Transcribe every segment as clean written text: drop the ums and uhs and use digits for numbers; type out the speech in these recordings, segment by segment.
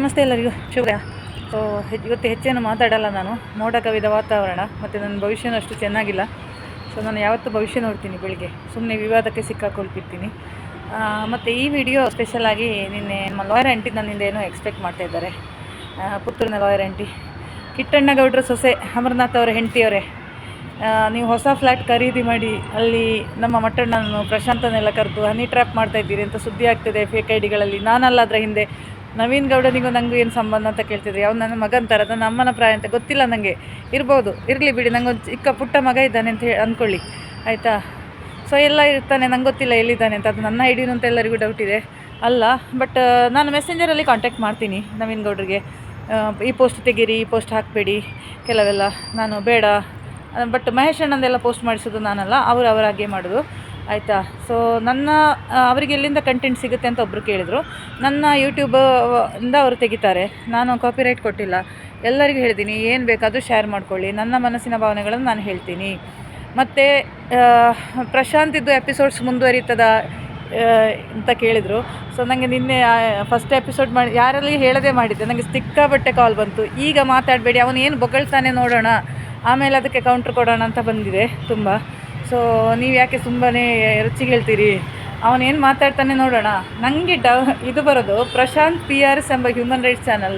ನಮಸ್ತೆ ಎಲ್ಲರಿಗೂ ಶುಭ. ಸೊ ಇವತ್ತು ಹೆಚ್ಚೇನು ಮಾತಾಡಲ್ಲ ನಾನು. ಮೋಡ ಕವಿದ ವಾತಾವರಣ ಮತ್ತು ನನ್ನ ಭವಿಷ್ಯನೂ ಅಷ್ಟು ಚೆನ್ನಾಗಿಲ್ಲ. ಸೊ ನಾನು ಯಾವತ್ತೂ ಭವಿಷ್ಯ ನೋಡ್ತೀನಿ ಬೆಳಿಗ್ಗೆ, ಸುಮ್ಮನೆ ವಿವಾದಕ್ಕೆ ಸಿಕ್ಕಾಕೊಳ್ತಿರ್ತೀನಿ. ಮತ್ತು ಈ ವಿಡಿಯೋ ಸ್ಪೆಷಲಾಗಿ ನಿನ್ನೆ ನಮ್ಮ ಲಾಯರ್ ಆಂಟಿ ನನ್ನಿಂದ ಏನೋ ಎಕ್ಸ್ಪೆಕ್ಟ್ ಮಾಡ್ತಾಯಿದ್ದಾರೆ. ಪುತ್ತೂರಿನ ಲಾಯರ್ ಆಂಟಿ, ಕಿಟ್ಟಣ್ಣಗೌಡರ ಸೊಸೆ ಅಮರನಾಥ್ ಅವರ ಹೆಂಡತಿಯವರೇ, ನೀವು ಹೊಸ ಫ್ಲ್ಯಾಟ್ ಖರೀದಿ ಮಾಡಿ ಅಲ್ಲಿ ನಮ್ಮ ಮಟ್ಟಣ್ಣನನ್ನು ಪ್ರಶಾಂತನೆಲ್ಲ ಕರೆದು ಹನಿ ಟ್ರ್ಯಾಪ್ ಮಾಡ್ತಾಯಿದ್ದೀರಿ ಅಂತ ಸುದ್ದಿ ಆಗ್ತಿದೆ ಫೇಕ್ ಐಡಿಗಳಲ್ಲಿ. ನಾನಲ್ಲ ಅದರ ಹಿಂದೆ, ನವೀನ್ ಗೌಡನಿಗೂ ನನಗೂ ಏನು ಸಂಬಂಧ ಅಂತ ಕೇಳ್ತಿದ್ರಿ. ಅವ್ನು ನನ್ನ ಮಗ ಅಂತಾರೆ, ನನ್ನ ಅಮ್ಮನ ಪ್ರಾಯ ಅಂತ ಗೊತ್ತಿಲ್ಲ ನನಗೆ. ಇರ್ಬೋದು, ಇರಲಿ ಬಿಡಿ, ನನಗೊಂದು ಚಿಕ್ಕ ಪುಟ್ಟ ಮಗ ಇದ್ದಾನೆ ಅಂತ ಅಂದ್ಕೊಳ್ಳಿ, ಆಯಿತಾ. ಸೊ ಎಲ್ಲ ಇರ್ತಾನೆ, ನಂಗೆ ಗೊತ್ತಿಲ್ಲ ಎಲ್ಲಿದ್ದಾನೆ ಅಂತ. ಅದು ನನ್ನ ಐಡಿನು ಅಂತ ಎಲ್ಲರಿಗೂ ಡೌಟ್ ಇದೆ ಅಲ್ಲ. ಬಟ್ ನಾನು ಮೆಸೆಂಜರಲ್ಲಿ ಕಾಂಟ್ಯಾಕ್ಟ್ ಮಾಡ್ತೀನಿ ನವೀನ್ ಗೌಡ್ರಿಗೆ, ಈ ಪೋಸ್ಟ್ ತೆಗೀರಿ, ಈ ಪೋಸ್ಟ್ ಹಾಕಬೇಡಿ ಕೆಲವೆಲ್ಲ, ನಾನು ಬೇಡ. ಬಟ್ ಮಹೇಶ್ ಅಣ್ಣಂದೆಲ್ಲ ಪೋಸ್ಟ್ ಮಾಡಿಸೋದು ನಾನಲ್ಲ, ಅವರಾಗೆ ಮಾಡೋದು, ಆಯಿತಾ. ಸೊ ಅವರಿಗೆ ಎಲ್ಲಿಂದ ಕಂಟೆಂಟ್ ಸಿಗುತ್ತೆ ಅಂತ ಒಬ್ಬರು ಕೇಳಿದರು. ನನ್ನ ಯೂಟ್ಯೂಬಿಂದ ಅವರು ತೆಗಿತಾರೆ, ನಾನು ಕಾಪಿರೈಟ್ ಕೊಟ್ಟಿಲ್ಲ. ಎಲ್ಲರಿಗೂ ಹೇಳ್ತೀನಿ, ಏನು ಬೇಕಾದರೂ ಶೇರ್ ಮಾಡ್ಕೊಳ್ಳಿ, ನನ್ನ ಮನಸ್ಸಿನ ಭಾವನೆಗಳನ್ನು ನಾನು ಹೇಳ್ತೀನಿ. ಮತ್ತು ಪ್ರಶಾಂತಿದ್ದು ಎಪಿಸೋಡ್ಸ್ ಮುಂದುವರಿತದ ಅಂತ ಕೇಳಿದರು. ಸೊ ನನಗೆ ನಿನ್ನೆ ಫಸ್ಟ್ ಎಪಿಸೋಡ್ ಮಾಡಿ ಯಾರಲ್ಲಿ ಹೇಳದೇ ಮಾಡಿದ್ದೆ, ನನಗೆ ಸಿಕ್ಕಾಬಟ್ಟೆ ಕಾಲ್ ಬಂತು. ಈಗ ಮಾತಾಡಬೇಡಿ, ಅವನು ಏನು ಬೊಗಳ್ತಾನೆ ನೋಡೋಣ, ಆಮೇಲೆ ಅದಕ್ಕೆ ಕೌಂಟ್ರ್ ಕೊಡೋಣ ಅಂತ ಬಂದಿದೆ ತುಂಬ. ಸೊ ನೀವು ಯಾಕೆ ತುಂಬಾ ರುಚಿಗೆ ಹೇಳ್ತೀರಿ, ಅವನೇನು ಮಾತಾಡ್ತಾನೆ ನೋಡೋಣ. ನನಗೆ ಇದು ಬರೋದು ಪ್ರಶಾಂತ್ PRS ಎಂಬ ಹ್ಯೂಮನ್ ರೈಟ್ಸ್ ಚಾನಲ್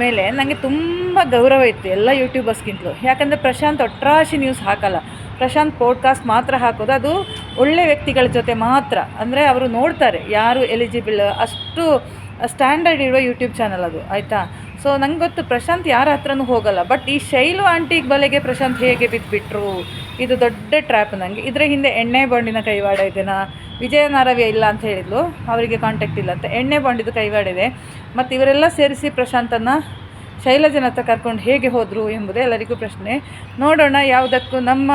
ಮೇಲೆ ನನಗೆ ತುಂಬ ಗೌರವ ಇತ್ತು ಎಲ್ಲ ಯೂಟ್ಯೂಬರ್ಸ್ಗಿಂತಲೂ. ಯಾಕಂದರೆ ಪ್ರಶಾಂತ್ ಒಟ್ರಾಶಿ ನ್ಯೂಸ್ ಹಾಕಲ್ಲ, ಪ್ರಶಾಂತ್ ಪಾಡ್ಕಾಸ್ಟ್ ಮಾತ್ರ ಹಾಕೋದು, ಅದು ಒಳ್ಳೆ ವ್ಯಕ್ತಿಗಳ ಜೊತೆ ಮಾತ್ರ. ಅಂದರೆ ಅವರು ನೋಡ್ತಾರೆ ಯಾರು ಎಲಿಜಿಬಲ್, ಅಷ್ಟು ಸ್ಟ್ಯಾಂಡರ್ಡ್ ಇರುವ ಯೂಟ್ಯೂಬ್ ಚಾನಲ್ ಅದು, ಆಯಿತಾ. ಸೊ ನಂಗೆ ಗೊತ್ತು ಪ್ರಶಾಂತ್ ಯಾರ ಹತ್ರನೂ ಹೋಗಲ್ಲ. ಬಟ್ ಈ ಶೈಲು ಆಂಟಿಗೆ ಬಲೆಗೆ ಪ್ರಶಾಂತ್ ಹೇಗೆ ಬಿದ್ದುಬಿಟ್ರು, ಇದು ದೊಡ್ಡ ಟ್ರ್ಯಾಪ್ ನನಗೆ. ಇದರ ಹಿಂದೆ ಎಣ್ಣೆ ಬಾಂಡಿನ ಕೈವಾಡ ಇದೆನಾ, ವಿಜಯ ನಾರವ್ಯ ಇಲ್ಲ ಅಂತ ಹೇಳಿದ್ಲು, ಅವರಿಗೆ ಕಾಂಟ್ಯಾಕ್ಟ್ ಇಲ್ಲ ಅಂತ. ಎಣ್ಣೆ ಬಾಂಡಿದು ಕೈವಾಡ ಇದೆ. ಮತ್ತು ಇವರೆಲ್ಲ ಸೇರಿಸಿ ಪ್ರಶಾಂತನ್ನು ಶೈಲಜನ ಹತ್ರ ಕರ್ಕೊಂಡು ಹೇಗೆ ಹೋದರು ಎಂಬುದೇ ಎಲ್ಲರಿಗೂ ಪ್ರಶ್ನೆ. ನೋಡೋಣ. ಯಾವುದಕ್ಕೂ ನಮ್ಮ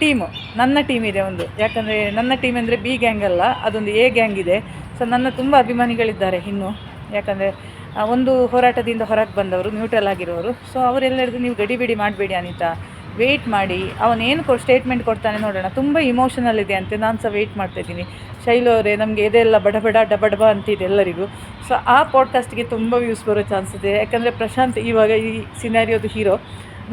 ಟೀಮು, ನನ್ನ ಟೀಮ್ ಇದೆ ಒಂದು. ಯಾಕಂದರೆ ನನ್ನ ಟೀಮ್ ಅಂದರೆ B ಗ್ಯಾಂಗ್ ಅಲ್ಲ, ಅದೊಂದು A ಗ್ಯಾಂಗ್ ಇದೆ. ಸೊ ನನ್ನ ತುಂಬ ಅಭಿಮಾನಿಗಳಿದ್ದಾರೆ ಇನ್ನೂ. ಯಾಕಂದರೆ ಒಂದು ಹೋರಾಟದಿಂದ ಹೊರಗೆ ಬಂದವರು, ನ್ಯೂಟ್ರಲ್ ಆಗಿರೋರು. ಸೊ ಅವರೆಲ್ಲ ಹೇಳಿದ್ರು, ನೀವು ಗಡಿಬಿಡಿ ಮಾಡಬೇಡಿ ಅನಿತಾ, ವೆಯ್ಟ್ ಮಾಡಿ, ಅವನೇನು ಸ್ಟೇಟ್ಮೆಂಟ್ ಕೊಡ್ತಾನೆ ನೋಡೋಣ. ತುಂಬ ಇಮೋಷನಲ್ ಇದೆ ಅಂತೆ, ನಾನು ಸಹ ವೆಯ್ಟ್ ಮಾಡ್ತಾಯಿದ್ದೀನಿ. ಶೈಲು ಅವರೇ, ನಮಗೆ ಇದೆಲ್ಲ ಬಡಬಡ ಡಬಡಬ ಅಂತಿದೆ ಎಲ್ಲರಿಗೂ. ಸೊ ಆ ಪಾಡ್ಕಾಸ್ಟ್ಗೆ ತುಂಬ ವ್ಯೂಸ್ ಬರೋ ಚಾನ್ಸ್ ಇದೆ. ಯಾಕಂದರೆ ಪ್ರಶಾಂತ್ ಇವಾಗ ಈ ಸಿನಾರಿಯೋದು ಹೀರೋ,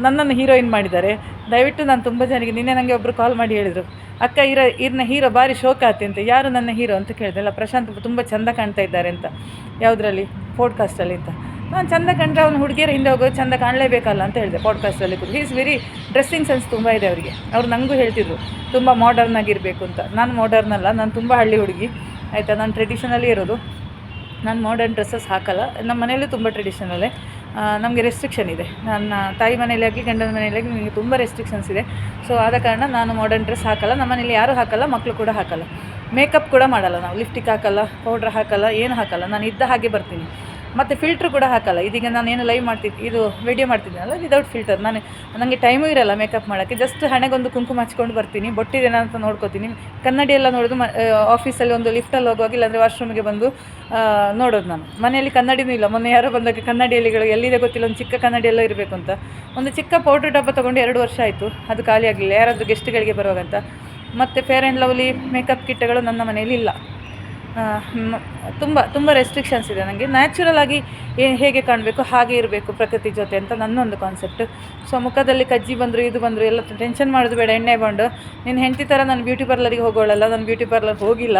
ನನ್ನನ್ನು ಹೀರೋಯಿನ್ ಮಾಡಿದ್ದಾರೆ. ದಯವಿಟ್ಟು ನಾನು ತುಂಬ ಜನರಿಗೆ, ನಿನ್ನೆ ನನಗೆ ಒಬ್ಬರು ಕಾಲ್ ಮಾಡಿ ಹೇಳಿದರು, ಅಕ್ಕ ಇರ್ನ ಹೀರೋ ಭಾರಿ ಶೋಕ ಆತಿ ಅಂತ. ಯಾರು ನನ್ನ ಹೀರೋ ಅಂತ ಕೇಳಿದೆ. ಅಲ್ಲ, ಪ್ರಶಾಂತ್ ತುಂಬ ಚೆಂದ ಕಾಣ್ತಾ ಇದ್ದಾರೆ ಅಂತ. ಯಾವುದರಲ್ಲಿ? ಪಾಡ್ಕಾಸ್ಟಲ್ಲಿ ಅಂತ. ನಾನು ಚೆಂದ ಕಂಡ್ರೆ ಅವ್ನು ಹುಡುಗಿಯರ ಹಿಂದೆ ಹೋಗೋದು ಚೆಂದ ಕಾಣಲೇಬೇಕಲ್ಲ ಅಂತ ಹೇಳಿದೆ ಪಾಡ್ಕಾಸ್ಟಲ್ಲಿ ಕೂಡ. ಈಸ್ ವೆರಿ ಡ್ರೆಸ್ಸಿಂಗ್ ಸೆನ್ಸ್ ತುಂಬ ಇದೆ ಅವರಿಗೆ. ಅವ್ರು ನನಗೂ ಹೇಳ್ತಿದ್ರು ತುಂಬ ಮಾಡರ್ನ್ ಆಗಿರಬೇಕು ಅಂತ. ನಾನು ಮಾಡರ್ನ್ ಅಲ್ಲ, ನಾನು ತುಂಬ ಹಳ್ಳಿ ಹುಡುಗಿ, ಆಯಿತಾ. ನಾನು ಟ್ರೆಡಿಷನಲ್ಲೇ ಇರೋದು, ನಾನು ಮಾಡರ್ನ್ ಡ್ರೆಸ್ಸಸ್ ಹಾಕಲ್ಲ. ನಮ್ಮ ಮನೆಯಲ್ಲೂ ತುಂಬ ಟ್ರೆಡಿಷನಲ್ಲೇ. ನಮಗೆ ರೆಸ್ಟ್ರಿಕ್ಷನ್ ಇದೆ, ನನ್ನ ತಾಯಿ ಮನೆಯಲ್ಲಾಗಲಿ ಗಂಡನ ಮನೆಯಲ್ಲಾಗಲಿ ನನಗೆ ತುಂಬ ರೆಸ್ಟ್ರಿಕ್ಷನ್ಸ್ ಇದೆ. ಸೊ ಆದ ಕಾರಣ ನಾನು ಮಾಡರ್ನ್ ಡ್ರೆಸ್ ಹಾಕಲ್ಲ. ನಮ್ಮ ಮನೇಲಿ ಯಾರೂ ಹಾಕಲ್ಲ, ಮಕ್ಕಳು ಕೂಡ ಹಾಕಲ್ಲ. ಮೇಕಪ್ ಕೂಡ ಮಾಡಲ್ಲ ನಾವು, ಲಿಪ್ಸ್ಟಿಕ್ ಹಾಕಲ್ಲ, ಪೌಡ್ರ್ ಹಾಕಲ್ಲ, ಏನು ಹಾಕಲ್ಲ. ನಾನು ಇದ್ದ ಹಾಗೆ ಬರ್ತೀನಿ. ಮತ್ತು ಫಿಲ್ಟ್ರ್ ಕೂಡ ಹಾಕಲ್ಲ. ಇದೀಗ ನಾನು ಏನು ಲೈವ್ ಮಾಡ್ತಿದ್ದೆ, ಇದು ವಿಡಿಯೋ ಮಾಡ್ತಿದ್ದೀನಲ್ಲ, ವಿದೌಟ್ ಫಿಲ್ಟರ್. ನನಗೆ ಟೈಮೂ ಇರಲ್ಲ ಮೇಕಪ್ ಮಾಡೋಕ್ಕೆ. ಜಸ್ಟ್ ಹಣೆಗೊಂದು ಕುಂಕುಮ ಹಚ್ಕೊಂಡು ಬರ್ತೀನಿ, ಬೊಟ್ಟಿದೇನೋ ಅಂತ ನೋಡ್ಕೋತೀನಿ. ಕನ್ನಡಿ ಎಲ್ಲ ನೋಡೋದು, ಆಫೀಸಲ್ಲಿ ಒಂದು ಲಿಫ್ಟಲ್ಲಿ ಹೋಗುವಾಗ, ಇಲ್ಲಾಂದರೆ ವಾಶ್ರೂಮಿಗೆ ಬಂದು ನೋಡೋದು. ನಾನು ಮನೆಯಲ್ಲಿ ಕನ್ನಡಿನೂ ಇಲ್ಲ. ಮೊನ್ನೆ ಯಾರೋ ಬಂದಾಗ ಕನ್ನಡಿಯಲ್ಲಿಗಳು ಎಲ್ಲಿದೆ ಗೊತ್ತಿಲ್ಲ, ಒಂದು ಚಿಕ್ಕ ಕನ್ನಡಿ ಎಲ್ಲ ಇರಬೇಕು ಅಂತ ಒಂದು ಚಿಕ್ಕ ಪೌಡ್ರ್ ಡಬ್ಬ ತೊಗೊಂಡು 2 ವರ್ಷ ಆಯಿತು, ಅದು ಖಾಲಿ ಆಗಲಿಲ್ಲ, ಯಾರಾದರೂ ಗೆಸ್ಟ್ಗಳಿಗೆ ಬರುವಾಗಂತ. ಮತ್ತು ಫೇರ್ ಆ್ಯಂಡ್ ಲವ್ಲಿ ಮೇಕಪ್ ಕಿಟ್ಗಳು ನನ್ನ ಮನೆಯಲ್ಲಿ ಇಲ್ಲ. ತುಂಬ ರೆಸ್ಟ್ರಿಕ್ಷನ್ಸ್ ಇದೆ ನನಗೆ. ನ್ಯಾಚುರಲ್ ಆಗಿ ಹೇಗೆ ಕಾಣಬೇಕು ಹಾಗೆ ಇರಬೇಕು ಪ್ರಕೃತಿ ಜೊತೆ ಅಂತ ನನ್ನೊಂದು ಕಾನ್ಸೆಪ್ಟ್. ಸೊ ಮುಖದಲ್ಲಿ ಕಜ್ಜಿ ಬಂದರು, ಇದು ಬಂದರು, ಎಲ್ಲ ಟೆನ್ಷನ್ ಮಾಡೋದು ಬೇಡ. ಎಣ್ಣೆ ಬಾಂಡು ನಿನ್ನ ಹೆಂಡತಿ ಥರ ನಾನು ಬ್ಯೂಟಿ ಪಾರ್ಲರಿಗೆ ಹೋಗೋಳಲ್ಲ, ನಾನು ಬ್ಯೂಟಿ ಪಾರ್ಲರ್ ಹೋಗಿಲ್ಲ.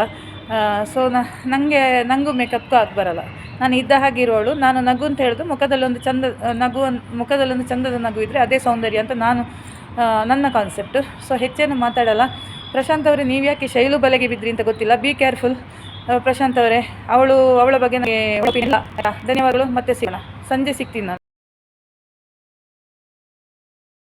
ಸೊ ನನಗೂ ಮೇಕಪ್ಗೂ ಆಗಿ ಬರಲ್ಲ. ನಾನು ಇದ್ದ ಹಾಗೆ ಇರೋಳು. ನಾನು ನಗು ಅಂತ ಹೇಳೋದು, ಮುಖದಲ್ಲೊಂದು ಚಂದದ ನಗು ಇದ್ದರೆ ಅದೇ ಸೌಂದರ್ಯ ಅಂತ ನನ್ನ ಕಾನ್ಸೆಪ್ಟು. ಸೊ ಹೆಚ್ಚೇನು ಮಾತಾಡಲ್ಲ. ಪ್ರಶಾಂತ್ ಅವರೇ, ನೀವು ಯಾಕೆ ಶೈಲು ಬಲೆಗೆ ಬಿದ್ರಿ ಅಂತ ಗೊತ್ತಿಲ್ಲ. ಬಿ ಕೇರ್ಫುಲ್ ಪ್ರಶಾಂತ್ ಅವರೇ. ಅವಳ ಬಗ್ಗೆ ನನಗೆ ಇಲ್ಲ. ಧನ್ಯವಾದಗಳು. ಮತ್ತೆ ಸಿಗೋಣ, ಸಂಜೆ ಸಿಗ್ತೀನಿ ನಾನು.